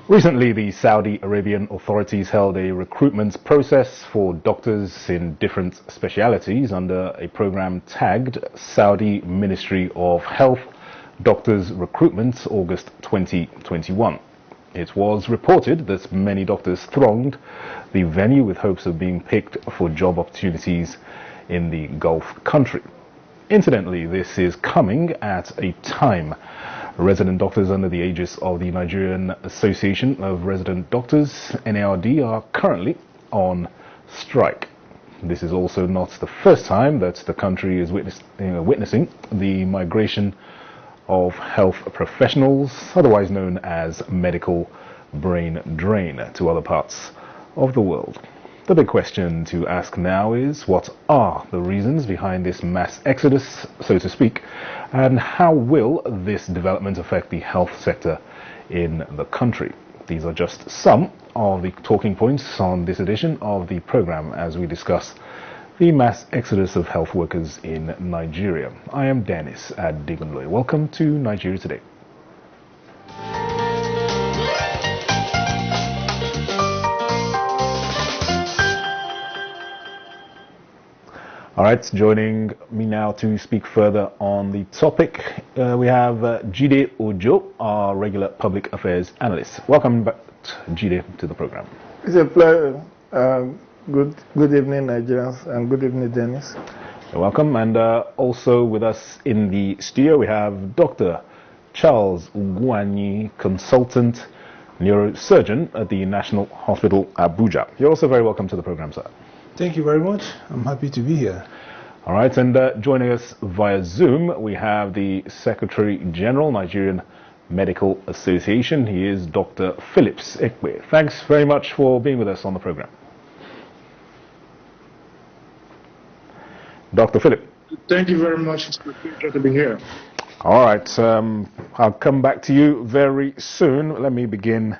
Recently, the Saudi Arabian authorities held a recruitment process for doctors in different specialities under a program tagged Saudi Ministry of Health Doctors Recruitment August 2021. It was reported that many doctors thronged the venue with hopes of being picked for job opportunities in the Gulf country. Incidentally, this is coming at a time resident doctors under the aegis of the Nigerian Association of Resident Doctors, NARD, are currently on strike. This is also not the first time that the country is witnessing the migration of health professionals, otherwise known as medical brain drain, to other parts of the world. The big question to ask now is, what are the reasons behind this mass exodus, so to speak, and how will this development affect the health sector in the country? These are just some of the talking points on this edition of the program as we discuss the mass exodus of health workers in Nigeria. I am Dennis Adigunloy. Welcome to Nigeria Today. All right, joining me now to speak further on the topic, we have Jide Ojo, our regular public affairs analyst. Welcome back, Jide, to the program. It's a pleasure. Good evening, Nigerians, and good evening, Dennis. You're welcome. And also with us in the studio, we have Dr. Charles Ugwanyi, consultant neurosurgeon at the National Hospital, Abuja. You're also very welcome to the program, sir. Thank you very much. I'm happy to be here. All right, and joining us via Zoom, we have the Secretary General, Nigerian Medical Association. He is Dr. Phillips Ekwe. Thanks very much for being with us on the program. Dr. Philip. Thank you very much. It's a pleasure to be here. All right, I'll come back to you very soon. Let me begin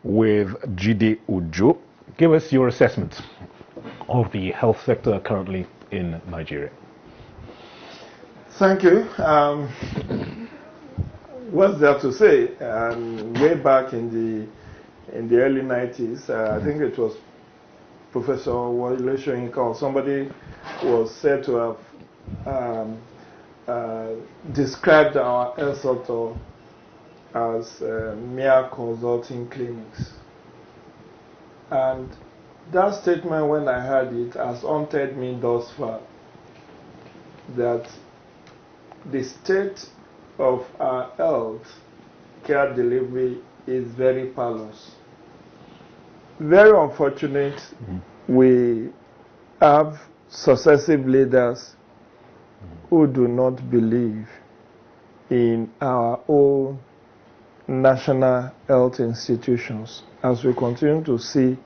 with Jide Ojo. Give us your assessment of the health sector currently in Nigeria. Thank you. What's there to say? Way back in the early 90s, I think it was Professor Wole Soyinka or somebody was said to have described our health sector as mere consulting clinics. And that statement, when I heard it, has haunted me thus far, that the state of our health care delivery is very parlous. Very unfortunate, we have successive leaders who do not believe in our own national health institutions, as we continue to see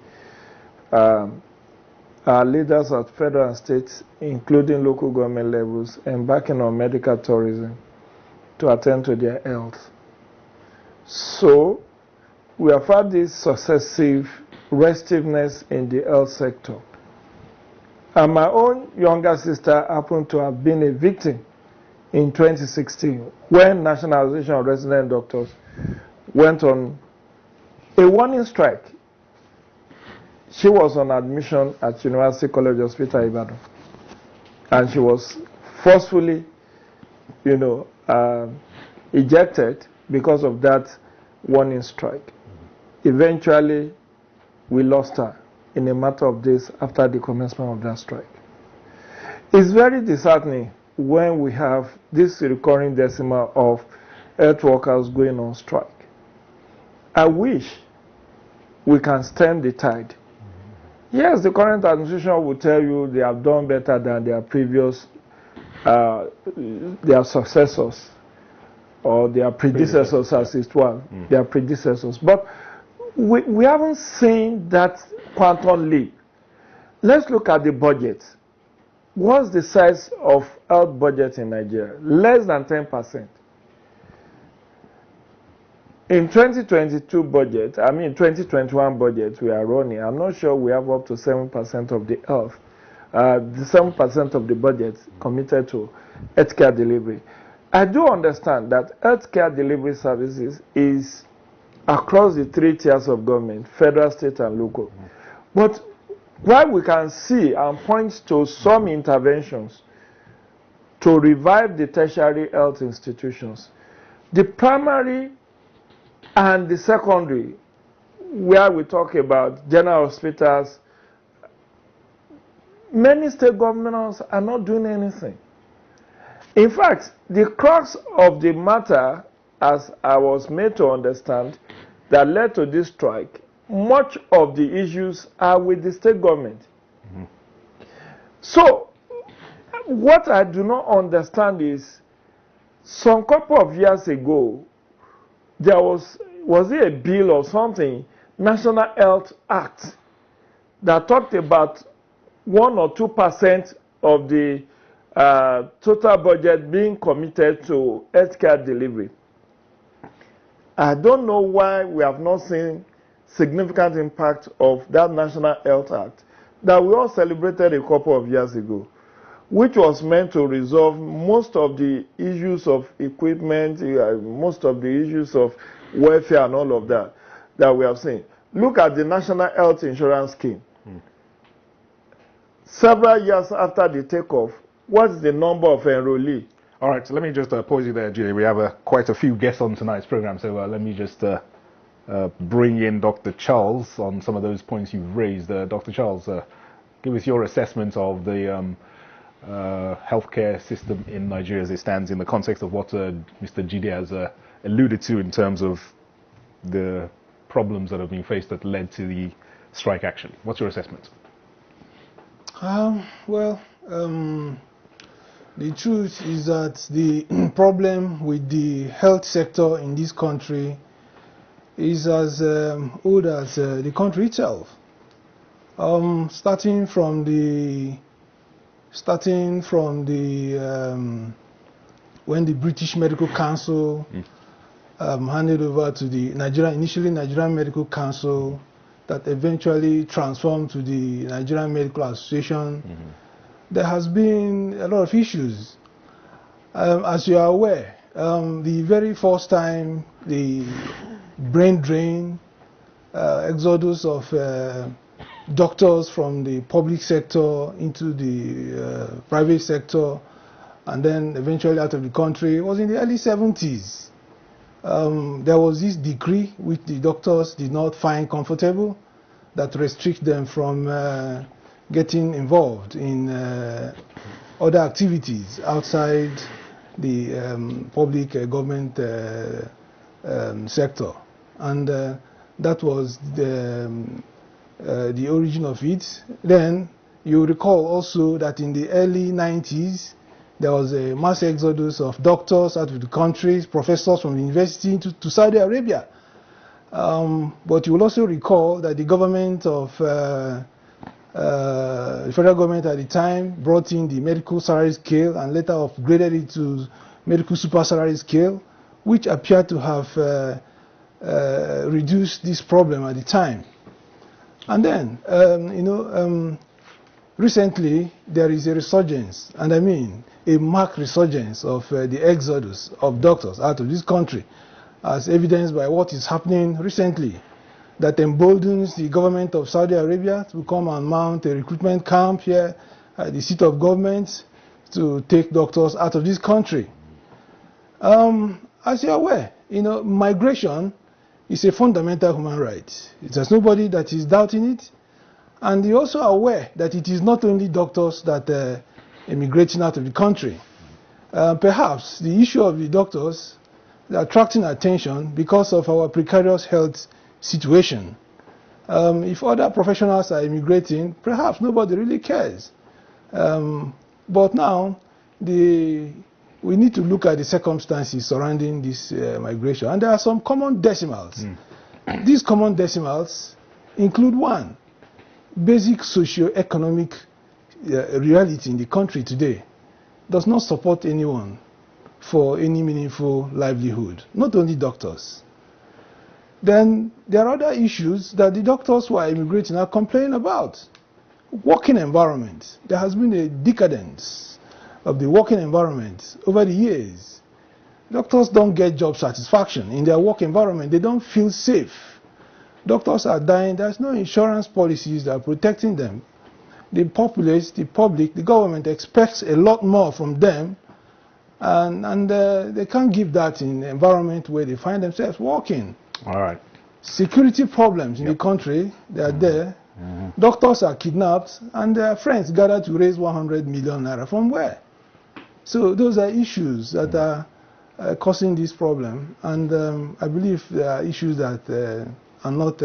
our leaders at federal and state, including local government levels, embarking on medical tourism to attend to their health. So we have had this successive restiveness in the health sector. And my own younger sister happened to have been a victim in 2016 when National Association of Resident Doctors went on a warning strike. She was on admission at University College Hospital, Ibadan, and she was forcefully, ejected because of that warning strike. Eventually, we lost her in a matter of days after the commencement of that strike. It's very disheartening when we have this recurring decimal of health workers going on strike. I wish we can stem the tide. Yes, the current administration will tell you they have done better than their previous, their successors, or their predecessors, as it were, their predecessors. But we haven't seen that quantum leap. Let's look at the budget. What's the size of health budget in Nigeria? Less than 10%. In 2022 budget, 2021 budget we are running, I'm not sure we have up to 7% of the health, the 7% of the budget committed to healthcare delivery. I do understand that healthcare delivery services is across the 3 tiers of government, federal, state, and local. But while we can see and point to some interventions to revive the tertiary health institutions, the primary and the secondary, where we talk about general hospitals, many state governments are not doing anything. In fact, the crux of the matter, as I was made to understand, that led to this strike, much of the issues are with the state government. So, what I do not understand is, some couple of years ago, there was it a bill or something, National Health Act, that talked about 1 or 2% of the total budget being committed to healthcare delivery. I don't know why we have not seen significant impact of that National Health Act that we all celebrated a couple of years ago, which was meant to resolve most of the issues of equipment, most of the issues of welfare and all of that we have seen. Look at the National Health Insurance Scheme. Several years after the takeoff, what's the number of enrollees? All right, so let me just pause you there, Julie. We have quite a few guests on tonight's program, so let me just bring in Dr. Charles on some of those points you've raised. Dr. Charles, give us your assessment of the healthcare system in Nigeria as it stands in the context of what Mr. Jide has alluded to in terms of the problems that have been faced that led to the strike action. What's your assessment? The truth is that the problem with the health sector in this country is as old as the country itself. Starting from when the British Medical Council handed over to the initially Nigerian Medical Council, that eventually transformed to the Nigerian Medical Association. There has been a lot of issues. As you are aware, the very first time the brain drain, exodus of doctors from the public sector into the private sector, and then eventually out of the country, was in the early 70s. There was this decree which the doctors did not find comfortable that restricts them from getting involved in other activities outside the public government sector, and that was the origin of it. Then you recall also that in the early 90s there was a mass exodus of doctors out of the country, professors from the university to Saudi Arabia. But you will also recall that the government of the federal government at the time brought in the medical salary scale and later upgraded it to medical super salary scale, which appeared to have reduced this problem at the time. And then, recently there is a resurgence, and I mean a marked resurgence of the exodus of doctors out of this country, as evidenced by what is happening recently, that emboldens the government of Saudi Arabia to come and mount a recruitment camp here at the seat of government to take doctors out of this country. As you're aware, migration is a fundamental human right. There's nobody that is doubting it. And you're also aware that it is not only doctors that are immigrating out of the country. Perhaps the issue of the doctors is attracting attention because of our precarious health situation. If other professionals are immigrating, perhaps nobody really cares. But now, we need to look at the circumstances surrounding this migration. And there are some common decimals. These common decimals include one: basic socio-economic reality in the country today does not support anyone for any meaningful livelihood, not only doctors. Then there are other issues that the doctors who are immigrating are complaining about. Working environment. There has been a decadence of the working environment over the years. Doctors don't get job satisfaction in their work environment. They don't feel safe. Doctors are dying. There's no insurance policies that are protecting them. The populace, the public, the government expects a lot more from them, and they can't give that in the environment where they find themselves working. All right. Security problems in the country, they are there. Doctors are kidnapped, and their friends gather to raise 100 million naira. From where? So those are issues that are causing this problem, and I believe there are issues that are not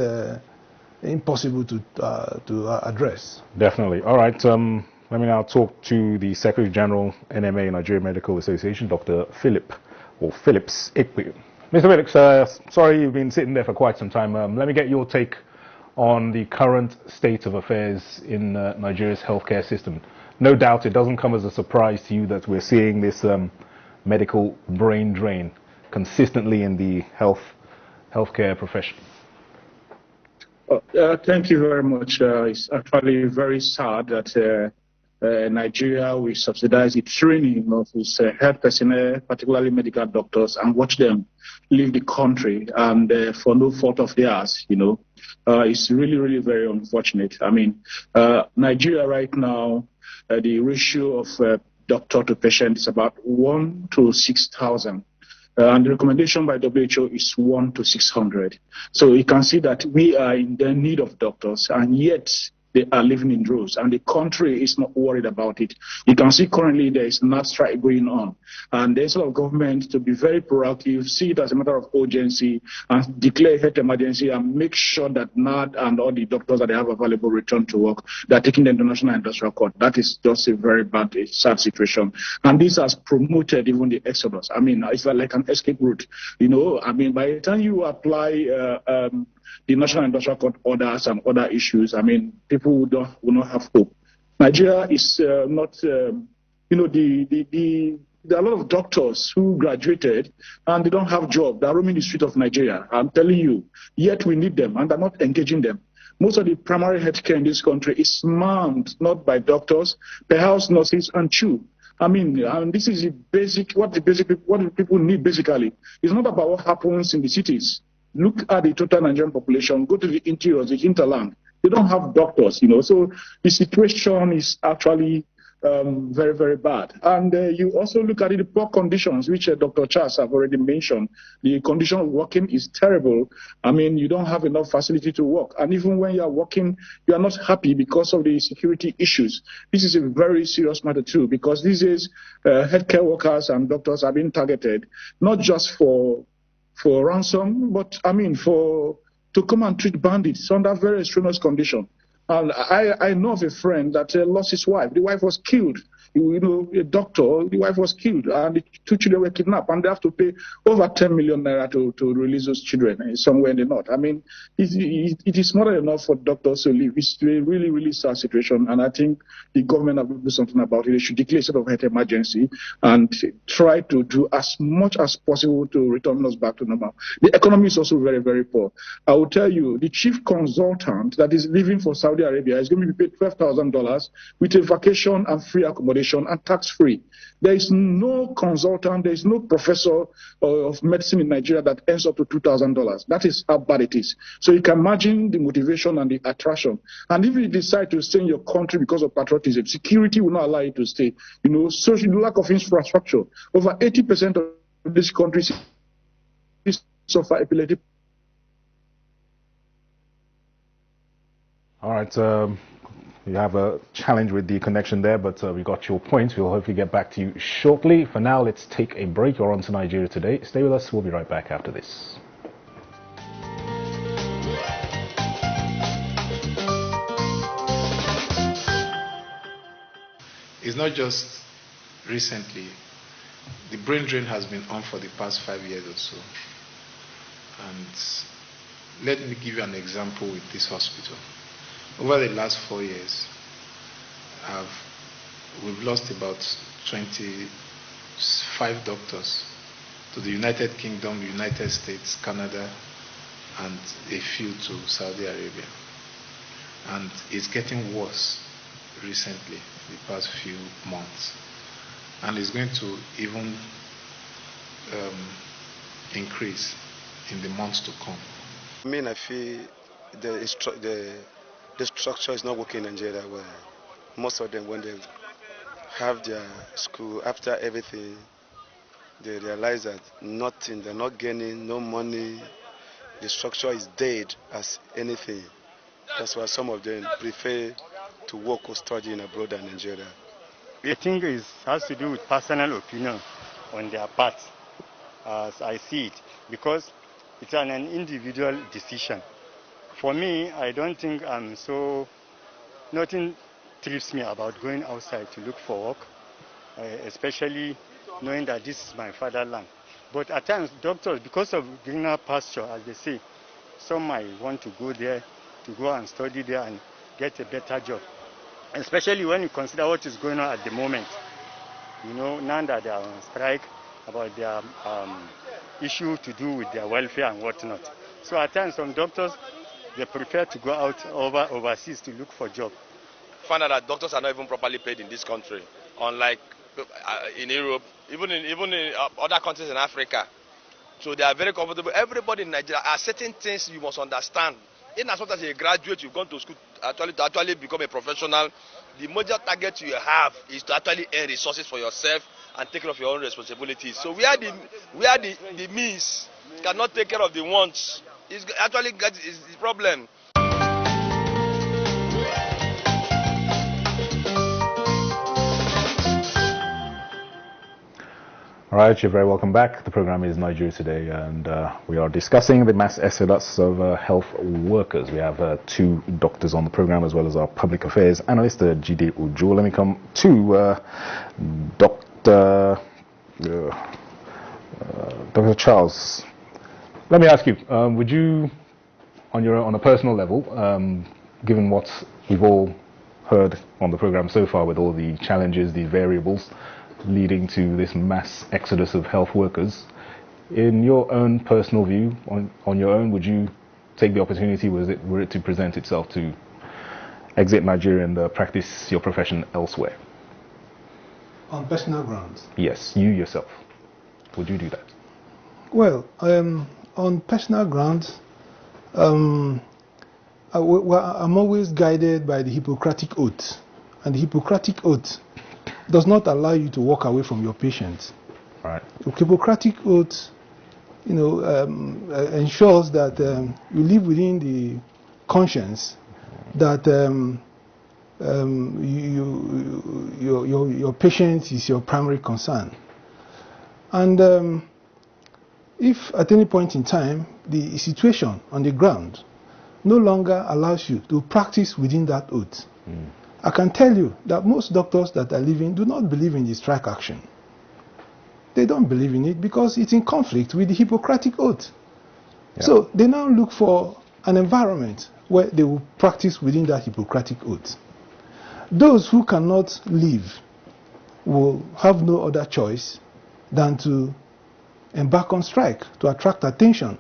impossible to address. Definitely. All right. Let me now talk to the Secretary General, NMA, Nigeria Medical Association, Dr. Phillips Ikwe. Mr. Phillips, sorry you've been sitting there for quite some time. Let me get your take on the current state of affairs in Nigeria's healthcare system. No doubt it doesn't come as a surprise to you that we're seeing this medical brain drain consistently in the healthcare profession. Thank you very much. It's actually very sad that Nigeria will subsidize the training of its health personnel, particularly medical doctors, and watch them leave the country and for no fault of theirs, it's really, really very unfortunate. I mean, Nigeria right now, the ratio of doctor to patient is about 1 to 6,000. And the recommendation by WHO is 1 to 600. So you can see that we are in the need of doctors, and yet they are living in droves, and the country is not worried about it. You can see currently there is not strike going on, and there's a lot of government to be very proactive, see it as a matter of urgency, and declare health emergency, and make sure that NAD and all the doctors that they have available return to work. They're taking them to National Industrial Court. That is just a very bad, sad situation, and this has promoted even the exodus. I mean, it's like an escape route. I mean, by the time you apply the National Industrial Court orders and other issues, I mean, people will not have hope. Nigeria is not, there are a lot of doctors who graduated and they don't have job. They're roaming the street of Nigeria. I'm telling you, yet we need them and they're not engaging them. Most of the primary health care in this country is manned not by doctors, perhaps nurses and CHU. I mean, this is what the people need basically. It's not about what happens in the cities. Look at the total Nigerian population, go to the interiors, the hinterland. They don't have doctors, so the situation is actually very, very bad. And you also look at the poor conditions, which Dr. Charles have already mentioned. The condition of working is terrible. I mean, you don't have enough facility to work. And even when you are working, you are not happy because of the security issues. This is a very serious matter too, because these days healthcare workers and doctors are being targeted, not just for ransom, but I mean to come and treat bandits under very strenuous condition. And I know of a friend that lost his wife. The wife was killed. A doctor, the wife was killed, and the 2 children were kidnapped, and they have to pay over 10 million naira to release those children somewhere in the north. I mean, it is more than enough for doctors to live. It's a really, really sad situation, and I think the government have to do something about it. They should declare a sort of health emergency and try to do as much as possible to return us back to normal. The economy is also very, very poor. I will tell you, the chief consultant that is living for Saudi Arabia is going to be paid $12,000 with a vacation and free accommodation and tax-free. There is no consultant, there is no professor of medicine in Nigeria that earns up to $2,000. That is how bad it is. So you can imagine the motivation and the attraction. And if you decide to stay in your country because of patriotism, security will not allow you to stay. Social lack of infrastructure. Over 80% of this country suffer epileptic. All right. You have a challenge with the connection there, but we got your point. We'll hopefully get back to you shortly. For now, let's take a break. You're on to Nigeria Today. Stay with us. We'll be right back after this. It's not just recently. The brain drain has been on for the past 5 years or so. And let me give you an example with this hospital. Over the last 4 years, we've lost about 25 doctors to the United Kingdom, United States, Canada, and a few to Saudi Arabia. And it's getting worse recently, the past few months. And it's going to even increase in the months to come? I mean, I feel the structure is not working in Nigeria well. Most of them, when they have their school, after everything, they realize that nothing, they're not gaining, no money, the structure is dead as anything. That's why some of them prefer to work or study in abroad than Nigeria. I think it has to do with personal opinion on their part, as I see it, because it's an individual decision. For me, I don't think nothing trips me about going outside to look for work, especially knowing that this is my fatherland. But at times, doctors, because of greener pasture, as they say, some might want to go there, to go and study there and get a better job. Especially when you consider what is going on at the moment. You know, now that they are on strike, about their issue to do with their welfare and whatnot. So at times, some doctors, they prefer to go out overseas to look for jobs. Find out that doctors are not even properly paid in this country, unlike in Europe, even in other countries in Africa. So they are very comfortable. Everybody in Nigeria, are certain things you must understand. In as much as a graduate, you've gone to school to actually become a professional, the major target you have is to actually earn resources for yourself and take care of your own responsibilities. So we are the means cannot take care of the wants. It's actually is the problem. All right, you're very welcome back. The program is Nigeria Today, and we are discussing the mass exodus of health workers. We have two doctors on the program, as well as our public affairs analyst, Jide Ojo. Let me come to Dr. Charles. Let me ask you, would you, on a personal level, given what we've all heard on the program so far with all the challenges, the variables leading to this mass exodus of health workers, in your own personal view, on your own, would you take the opportunity, were it to present itself, to exit Nigeria and practice your profession elsewhere? On personal grounds? Yes, you yourself. Would you do that? Well, on personal grounds, I'm always guided by the Hippocratic Oath. And the Hippocratic Oath does not allow you to walk away from your patients. Right. The Hippocratic Oath, ensures that you live within the conscience that your patient is your primary concern. And if at any point in time the situation on the ground no longer allows you to practice within that oath, I can tell you that most doctors that are living do not believe in the strike action. They don't believe in it because it's in conflict with the Hippocratic Oath. Yeah. So they now look for an environment where they will practice within that Hippocratic Oath. Those who cannot live will have no other choice than to embark on strike to attract attention.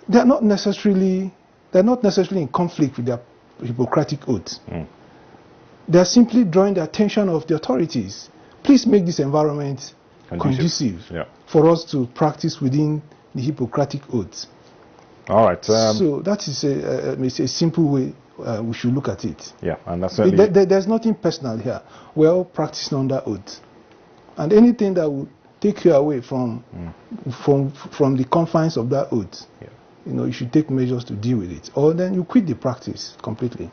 They're not necessarily in conflict with their Hippocratic Oath. They are simply drawing the attention of the authorities. Please make this environment conducive for us to practice within the Hippocratic Oath. All right. So that is a simple way we should look at it. Yeah, and that's certainly... There's nothing personal here. We're all practicing under oath. And anything that would take you away from the confines of that oath, you should take measures to deal with it. Or then you quit the practice completely.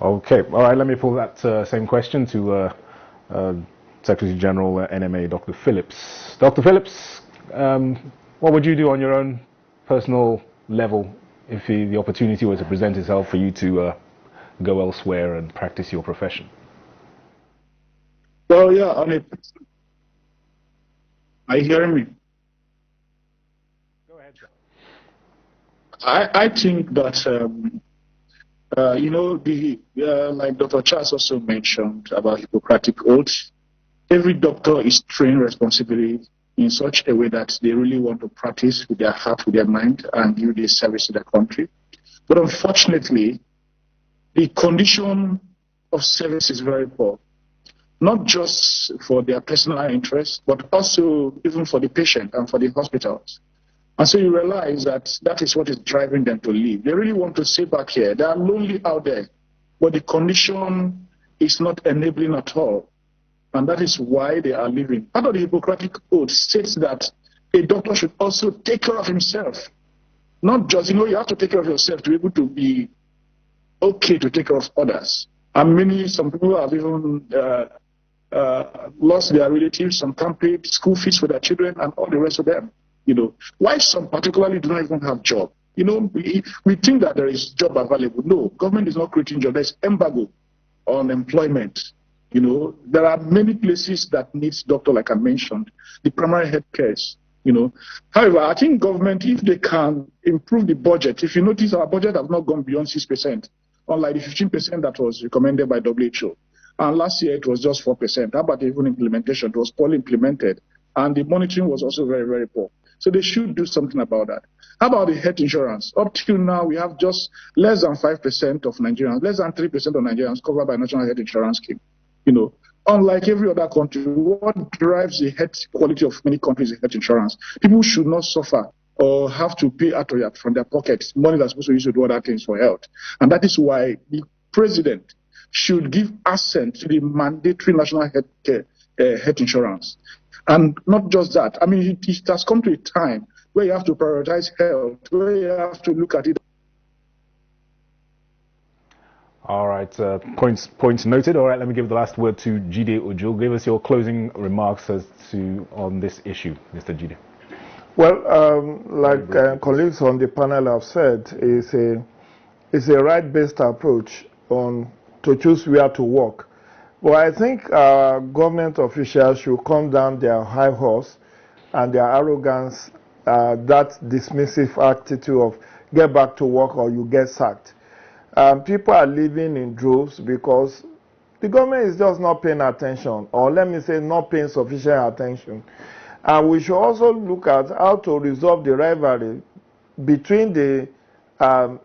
Okay. All right, let me pull that same question to Secretary General NMA, Dr. Phillips. Dr. Phillips, what would you do on your own personal level if the opportunity were to present itself for you to go elsewhere and practice your profession? Well, yeah, are you hearing me? Go ahead, sir. I think that, like Dr. Charles also mentioned about Hippocratic Oath, every doctor is trained responsibly in such a way that they really want to practice with their heart, with their mind, and give this service to the country. But unfortunately, the condition of service is very poor. not just for their personal interest, but also even for the patient and for the hospitals. And so you realize that that is what is driving them to leave. They really want to stay back here. They are lonely out there, but the condition is not enabling at all. And that is why they are leaving. Part of the Hippocratic Oath states that a doctor should also take care of himself. Not just, you have to take care of yourself to be able to be okay to take care of others. And some people have even lost their relatives, some can't pay school fees for their children and all the rest of them. Why some particularly do not even have job? We think that there is job available. No, government is not creating jobs. There's embargo on employment. There are many places that needs doctor, like I mentioned, the primary health cares. However, I think government, if they can improve the budget, if you notice our budget has not gone beyond 6%, unlike the 15% that was recommended by WHO. And last year it was just 4%. How about even implementation? It was poorly implemented. And the monitoring was also very, very poor. So they should do something about that. How about the health insurance? Up till now, we have just less than 5% of Nigerians, less than 3% of Nigerians covered by National Health Insurance Scheme. Unlike every other country, what drives the health quality of many countries is health insurance. People should not suffer or have to pay out from their pockets money that's supposed to use to do other things for health. And that is why the president should give assent to the mandatory national health insurance. And not just that. I mean, it has come to a time where you have to prioritize health, where you have to look at it. All right, points noted. All right, let me give the last word to Jide Ojo. Give us your closing remarks on this issue, Mr. Jide. Well, like colleagues on the panel have said, it's a right-based approach to choose where to work. But I think government officials should come down their high horse and their arrogance, that dismissive attitude of get back to work or you get sacked. People are leaving in droves because the government is just not paying attention, or let me say not paying sufficient attention. And we should also look at how to resolve the rivalry between the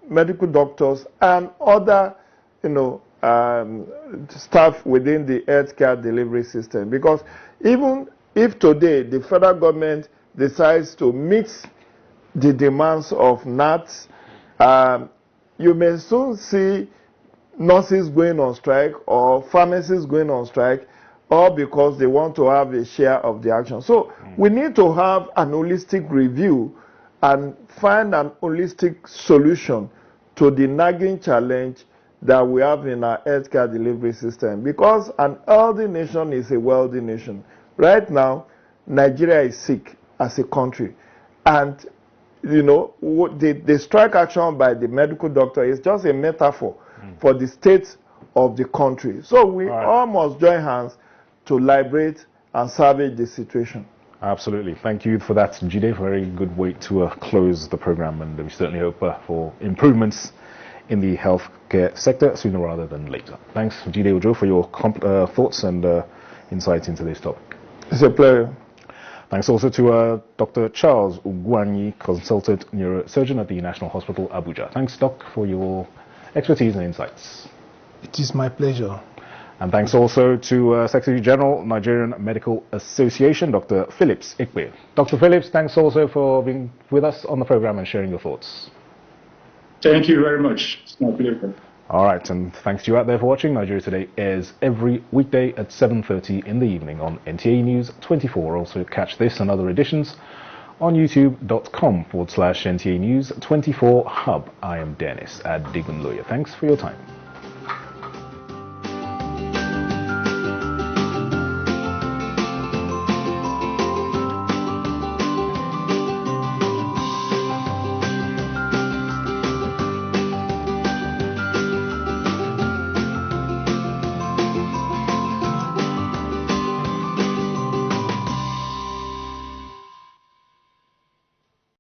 medical doctors and other, staff within the healthcare delivery system. Because even if today the federal government decides to meet the demands of NATS, you may soon see nurses going on strike or pharmacists going on strike, all because they want to have a share of the action. So we need to have an holistic review and find an holistic solution to the nagging challenge that we have in our healthcare delivery system. Because an healthy nation is a wealthy nation. Right now, Nigeria is sick as a country. And the strike action by the medical doctor is just a metaphor for the state of the country. So we all must join hands to liberate and salvage the situation. Absolutely. Thank you for that, Jide. Very good way to close the program, and we certainly hope for improvements in the healthcare sector sooner rather than later. Thanks, Jide Ojo, for your thoughts and insights into this topic. It's a pleasure. Thanks also to Dr. Charles Ugwanyi, consultant neurosurgeon at the National Hospital, Abuja. Thanks, Doc, for your expertise and insights. It is my pleasure. And thanks also to Secretary General, Nigerian Medical Association, Dr. Phillips Ikwe. Dr. Phillips, thanks also for being with us on the program and sharing your thoughts. Thank you very much. It's my pleasure. All right, and thanks to you out there for watching. Nigeria Today airs every weekday at 7:30 in the evening on NTA News 24. Also catch this and other editions on youtube.com/NTA News 24 Hub. I am Dennis Adigunloye. Thanks for your time.